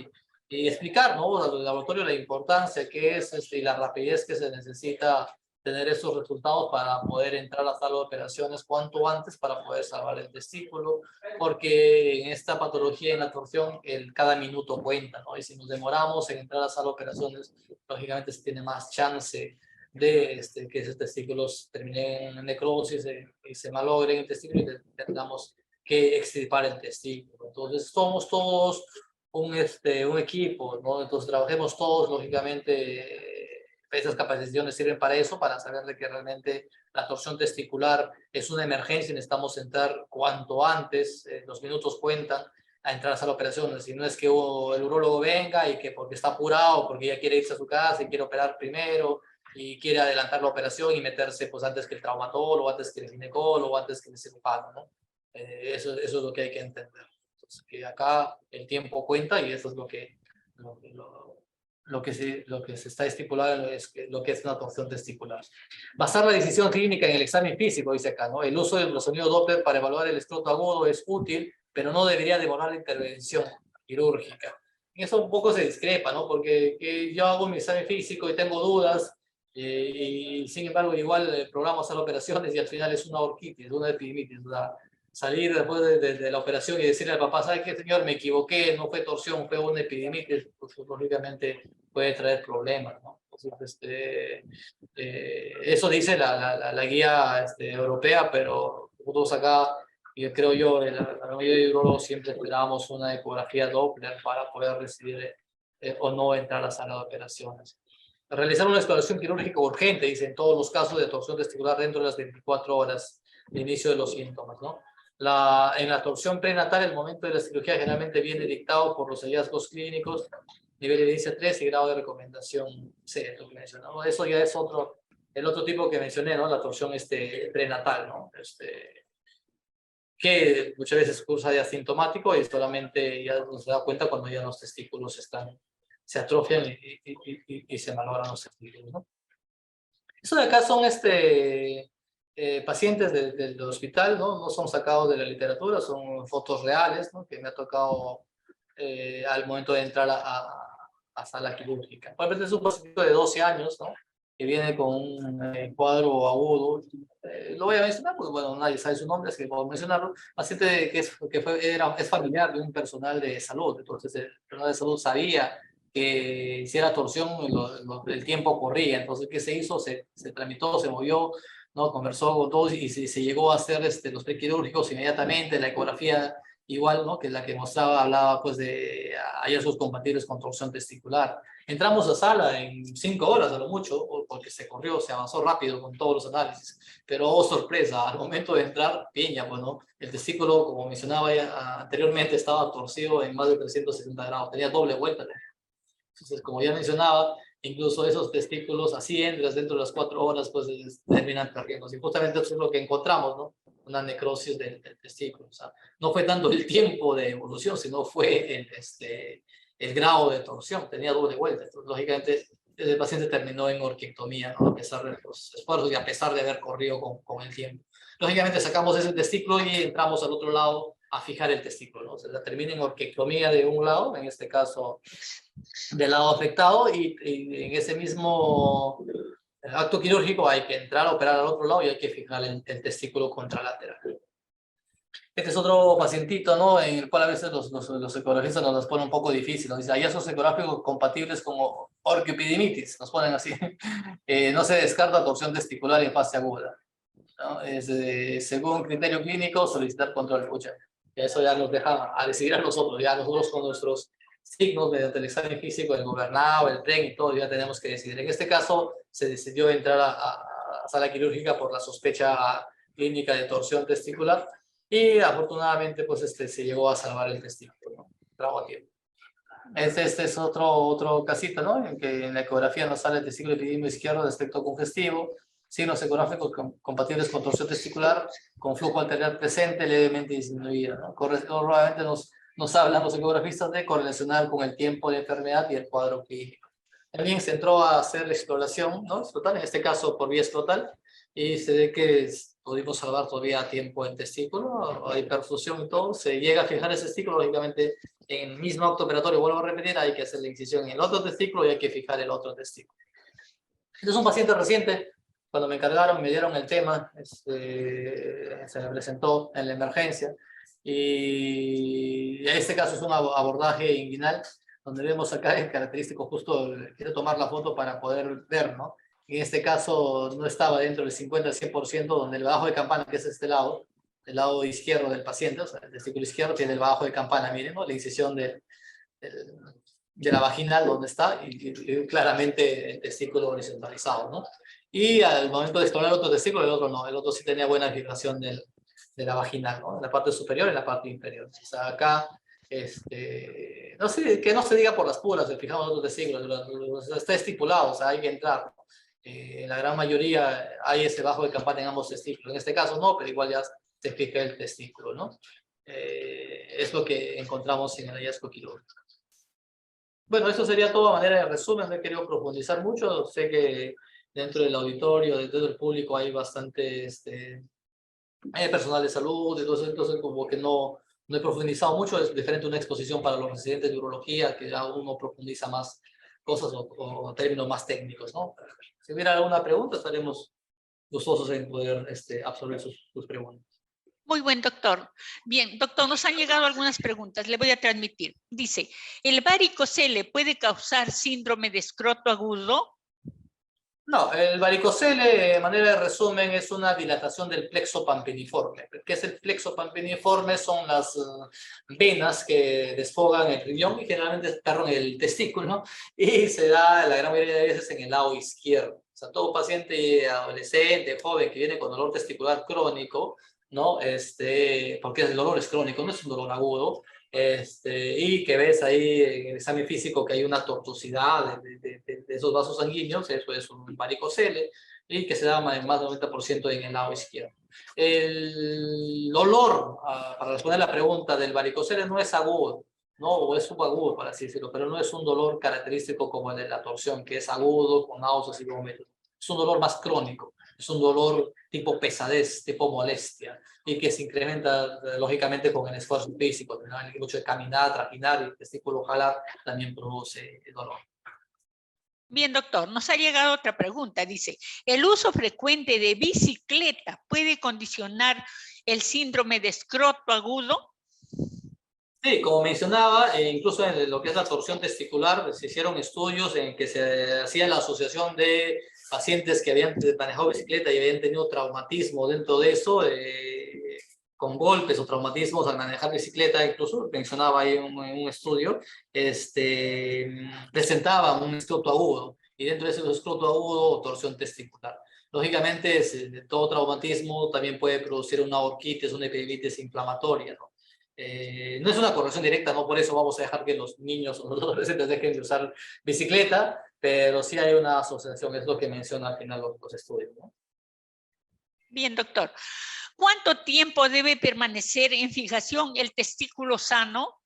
y explicar, ¿no? Al laboratorio la importancia que es y la rapidez que se necesita tener esos resultados para poder entrar a la sala de operaciones cuanto antes para poder salvar el testículo, porque en esta patología, en la torsión, cada minuto cuenta, ¿no? Y si nos demoramos en entrar a la sala de operaciones, lógicamente se tiene más chance de que esos testículos terminen en necrosis y se malogren el testículo y tengamos que extirpar el testículo. Entonces somos todos un equipo, ¿no? Entonces trabajemos todos, lógicamente, esas capacitaciones sirven para eso, para saber de que realmente la torsión testicular es una emergencia y necesitamos entrar cuanto antes, los minutos cuentan a entrar a la operación, si no es que el urólogo venga y que porque está apurado, porque ya quiere irse a su casa y quiere operar primero, y quiere adelantar la operación y meterse pues antes que el traumatólogo, antes que el ginecólogo, antes que el cirujano, ¿no? Eso es lo que hay que entender. Entonces, que acá el tiempo cuenta y eso es lo que se está estipulado es lo que es una torsión testicular. Basar la decisión clínica en el examen físico, dice acá, ¿no? El uso del ultrasonido Doppler para evaluar el escroto agudo es útil, pero no debería demorar la intervención quirúrgica. En eso un poco se discrepa, ¿no? Porque yo hago mi examen físico y tengo dudas, y sin embargo igual programo hacer operaciones y al final es una orquitis, una epidimitis, o sea, salir después de la operación y decirle al papá, ¿sabe qué, señor? Me equivoqué, no fue torsión, fue una epidimitis, pues lógicamente puede traer problemas, ¿no? Entonces, eso dice la guía europea, pero nosotros acá, y creo yo, la mayoría de urólogos siempre esperábamos una ecografía Doppler para poder decidir o no entrar a la sala de operaciones. Realizar una exploración quirúrgica urgente, dice, en todos los casos de torsión testicular dentro de las 24 horas de inicio de los síntomas, ¿no? En la torsión prenatal, el momento de la cirugía generalmente viene dictado por los hallazgos clínicos, nivel de evidencia 3 y grado de recomendación C, lo que mencionamos. Eso ya es el otro tipo que mencioné, ¿no? La torsión prenatal, ¿no? Que muchas veces cursa de asintomático y solamente ya se da cuenta cuando ya los testículos se atrofian y se malogran los testículos, ¿no? Eso de acá son pacientes del hospital, ¿no? No son sacados de la literatura, son fotos reales, ¿no? Que me ha tocado al momento de entrar a sala quirúrgica. Probablemente es un paciente de 12 años, ¿no? Que viene con un cuadro agudo. Lo voy a mencionar, pues bueno, nadie sabe su nombre, así que puedo mencionarlo. Paciente es familiar de un personal de salud, entonces el personal de salud sabía que hiciera torsión, el tiempo corría. Entonces, ¿qué se hizo? Se tramitó, se movió, ¿no? Conversó con todos y se llegó a hacer los prequirúrgicos inmediatamente, la ecografía igual, ¿no? Que la que mostraba, hablaba pues de hallazgos compatibles con torsión testicular. Entramos a sala en 5 horas a lo mucho, porque se corrió, se avanzó rápido con todos los análisis, pero oh sorpresa, al momento de entrar, piña, bueno, el testículo, como mencionaba ya, anteriormente, estaba torcido en más de 360 grados, tenía doble vuelta. Entonces, como ya mencionaba, incluso esos testículos, así entras dentro de las 4 horas, pues terminan perdiendo. Y justamente eso es lo que encontramos, ¿no? Una necrosis del testículo. O sea, no fue tanto el tiempo de evolución, sino fue el grado de torsión. Tenía doble vuelta. Entonces, lógicamente, el paciente terminó en orquiectomía, ¿no? A pesar de los esfuerzos y a pesar de haber corrido con el tiempo. Lógicamente, sacamos ese testículo y entramos al otro lado a fijar el testículo, ¿no? O sea, termina en orquiectomía de un lado, en este caso del lado afectado, y en ese mismo acto quirúrgico hay que entrar a operar al otro lado y hay que fijar el testículo contralateral. Este es otro pacientito, ¿no? En el cual a veces los ecografistas nos ponen un poco difícil. Nos dicen, hallazgos ecográficos compatibles con orquiopidimitis, nos ponen así. No se descarta torsión testicular en fase aguda, ¿no? Según criterio clínico, solicitar control. Pucha, eso ya nos deja a decidir a nosotros, ya nosotros con nuestros signos mediante el examen físico, el gobernado, el tren y todo, ya tenemos que decidir. En este caso, se decidió entrar a sala quirúrgica por la sospecha clínica de torsión testicular y afortunadamente pues se llegó a salvar el testículo, ¿no? Trago a tiempo. Este es otro casito, ¿no? En que en la ecografía nos sale el testículo epidídimo izquierdo de aspecto congestivo, signos ecográficos compatibles con torsión testicular, con flujo arterial presente, levemente disminuida, ¿no? Probablemente nos hablan los ecografistas de correlacionar con el tiempo de enfermedad y el cuadro clínico. También se entró a hacer exploración, ¿no? Escrotal, en este caso por vía escrotal, y se ve que pudimos salvar todavía a tiempo el testículo, hay perfusión y todo, se llega a fijar ese testículo, lógicamente en el mismo acto operatorio, vuelvo a repetir, hay que hacer la incisión en el otro testículo y hay que fijar el otro testículo. Este es un paciente reciente, cuando me encargaron, me dieron el tema, se me presentó en la emergencia, y en este caso es un abordaje inguinal, donde vemos acá el característico, justo quiero tomar la foto para poder ver, ¿no? En este caso no estaba dentro del 50 al 100%, donde el bajo de campana, que es este lado, el lado izquierdo del paciente, o sea, el testículo izquierdo tiene el bajo de campana, miren, ¿no? La incisión de la vaginal donde está, y claramente el testículo horizontalizado, ¿no? Y al momento de explorar el otro testículo, el otro no, el otro sí tenía buena fijación de la vaginal, ¿no? En la parte superior y en la parte inferior. O sea, acá, no sé, que no se diga por las puras, de fijamos otros testículos, está estipulado, o sea, hay que entrar, ¿no? En la gran mayoría hay ese bajo de campana en ambos testículos, en este caso no, pero igual ya se fija el testículo, ¿no? Es lo que encontramos en el hallazgo quirúrgico. Bueno, eso sería todo a manera de resumen, no he querido profundizar mucho, sé que dentro del auditorio, dentro del público hay bastante personal de salud, entonces como que no he profundizado mucho, es diferente una exposición para los residentes de urología, que ya uno profundiza más cosas o términos más técnicos, ¿no? Si hubiera alguna pregunta, estaremos gustosos en poder absorber sus preguntas. Muy buen, doctor. Bien, doctor, nos han llegado algunas preguntas, le voy a transmitir. Dice, ¿el varicocele puede causar síndrome de escroto agudo? No, el varicocele, de manera de resumen, es una dilatación del plexo pampiniforme. ¿Qué es el plexo pampiniforme? Son las venas que desfogan el riñón y generalmente en el testículo, ¿no? Y se da la gran mayoría de veces en el lado izquierdo. O sea, todo paciente adolescente, joven que viene con dolor testicular crónico, ¿no? Porque el dolor es crónico, no es un dolor agudo, y que ves ahí en el examen físico que hay una tortuosidad de esos vasos sanguíneos, eso es un varicocele, y que se da más del 90% en el lado izquierdo. El dolor, para responder la pregunta del varicocele, no es agudo, ¿no? O es subagudo, para así decirlo, pero no es un dolor característico como el de la torsión, que es agudo, con náuseas y vómitos. Es un dolor más crónico, es un dolor tipo pesadez, tipo molestia, y que se incrementa lógicamente con el esfuerzo físico. El hecho de caminar, trajinar y el testículo jalar también produce dolor. Bien, doctor, nos ha llegado otra pregunta. Dice, ¿el uso frecuente de bicicleta puede condicionar el síndrome de escroto agudo? Sí, como mencionaba, incluso en lo que es la torsión testicular, se hicieron estudios en que se hacía la asociación de pacientes que habían manejado bicicleta y habían tenido traumatismo dentro de eso, con golpes o traumatismos al manejar bicicleta, incluso mencionaba ahí un estudio, presentaban un escroto agudo, y dentro de ese escroto agudo, torsión testicular. Lógicamente, todo traumatismo también puede producir una orquitis, una epididitis inflamatoria, ¿no? No es una correlación directa, no por eso vamos a dejar que los niños o los adolescentes dejen de usar bicicleta, pero sí hay una asociación, es lo que menciona al final los estudios, ¿no? Bien, doctor. ¿Cuánto tiempo debe permanecer en fijación el testículo sano?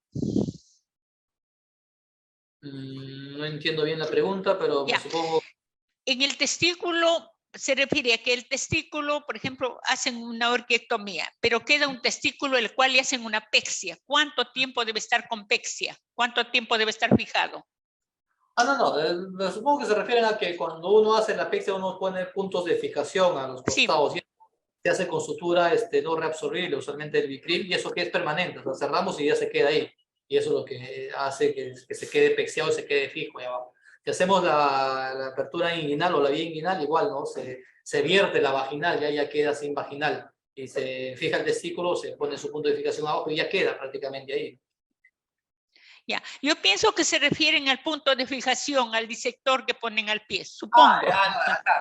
No entiendo bien la pregunta, pero me supongo... En el testículo se refiere a que el testículo, por ejemplo, hacen una orquiectomía, pero queda un testículo el cual le hacen una pexia. ¿Cuánto tiempo debe estar con pexia? ¿Cuánto tiempo debe estar fijado? No, supongo que se refieren a que cuando uno hace la pexia uno pone puntos de fijación a los costados, sí. Se hace con sutura no reabsorbible, usualmente el Vicryl, y eso que es permanente, o sea, cerramos y ya se queda ahí, y eso es lo que hace que se quede pexiado y se quede fijo ahí abajo. Si hacemos la apertura inguinal o la vía inguinal, igual, ¿no? Se vierte la vaginal, ya queda sin vaginal, y se fija el testículo, se pone su punto de fijación abajo y ya queda prácticamente ahí. Ya, yo pienso que se refieren al punto de fijación, al disector que ponen al pie, supongo.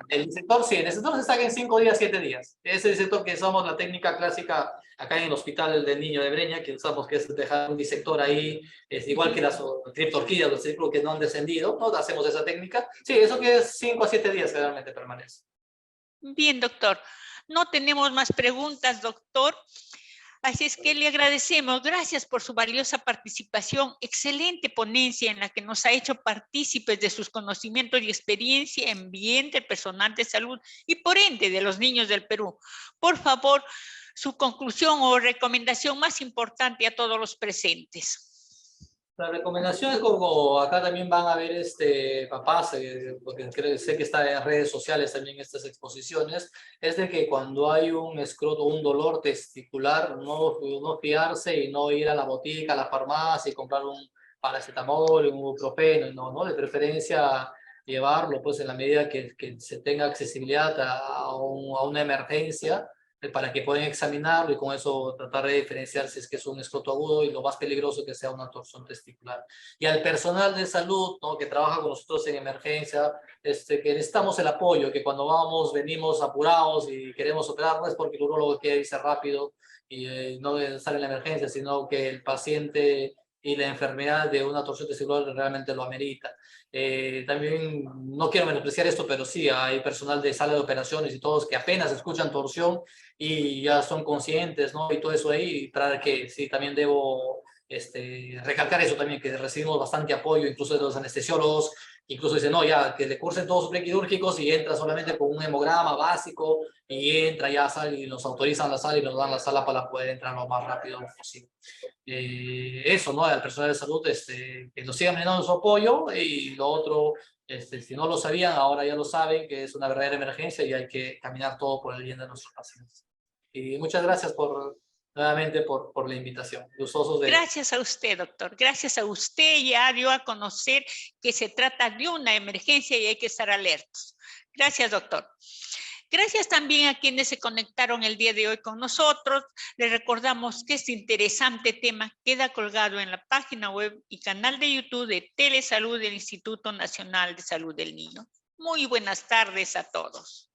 El disector sí, el disector se saca en 5 días, 7 días. Ese disector que usamos la técnica clásica acá en el hospital del niño de Breña, que usamos que es dejar un disector ahí, es igual que las triptorquillas, los círculos que no han descendido, ¿no? Hacemos esa técnica. Sí, eso que es 5 a 7 días generalmente permanece. Bien, doctor. No tenemos más preguntas, doctor. Así es que le agradecemos. Gracias por su valiosa participación. Excelente ponencia en la que nos ha hecho partícipes de sus conocimientos y experiencia en bien del personal de salud y por ende de los niños del Perú. Por favor, su conclusión o recomendación más importante a todos los presentes. La recomendación es como acá también van a ver papás, porque sé que está en redes sociales también estas exposiciones, es de que cuando hay un escroto, un dolor testicular, no fiarse y no ir a la botica, a la farmacia y comprar un paracetamol, un ibuprofeno, no, de preferencia llevarlo pues en la medida que se tenga accesibilidad a una emergencia para que puedan examinarlo y con eso tratar de diferenciar si es que es un escroto agudo y lo más peligroso que sea una torsión testicular. Y al personal de salud, ¿no?, que trabaja con nosotros en emergencia, que necesitamos el apoyo, que cuando venimos apurados y queremos operar, no es porque el urólogo quiere irse rápido y no estar en la emergencia, sino que el paciente y la enfermedad de una torsión testicular realmente lo amerita. También no quiero menospreciar esto, pero sí, hay personal de sala de operaciones y todos que apenas escuchan torsión y ya son conscientes, ¿no? Y todo eso ahí, y traer que sí, también debo recalcar eso también, que recibimos bastante apoyo, incluso de los anestesiólogos, incluso dicen, no, ya, que le cursen todos sus prequirúrgicos y entra solamente con un hemograma básico y entra, ya sale y nos autorizan la sala y nos dan la sala para poder entrar lo más rápido posible. Eso, ¿no? Al personal de salud, que nos sigan brindando su apoyo y lo otro, si no lo sabían, ahora ya lo saben, que es una verdadera emergencia y hay que caminar todo por el bien de nuestros pacientes. Y muchas gracias nuevamente por la invitación. Gustosos de... Gracias a usted, doctor. Gracias a usted. Ya dio a conocer que se trata de una emergencia y hay que estar alertos. Gracias, doctor. Gracias también a quienes se conectaron el día de hoy con nosotros. Les recordamos que este interesante tema queda colgado en la página web y canal de YouTube de Telesalud del Instituto Nacional de Salud del Niño. Muy buenas tardes a todos.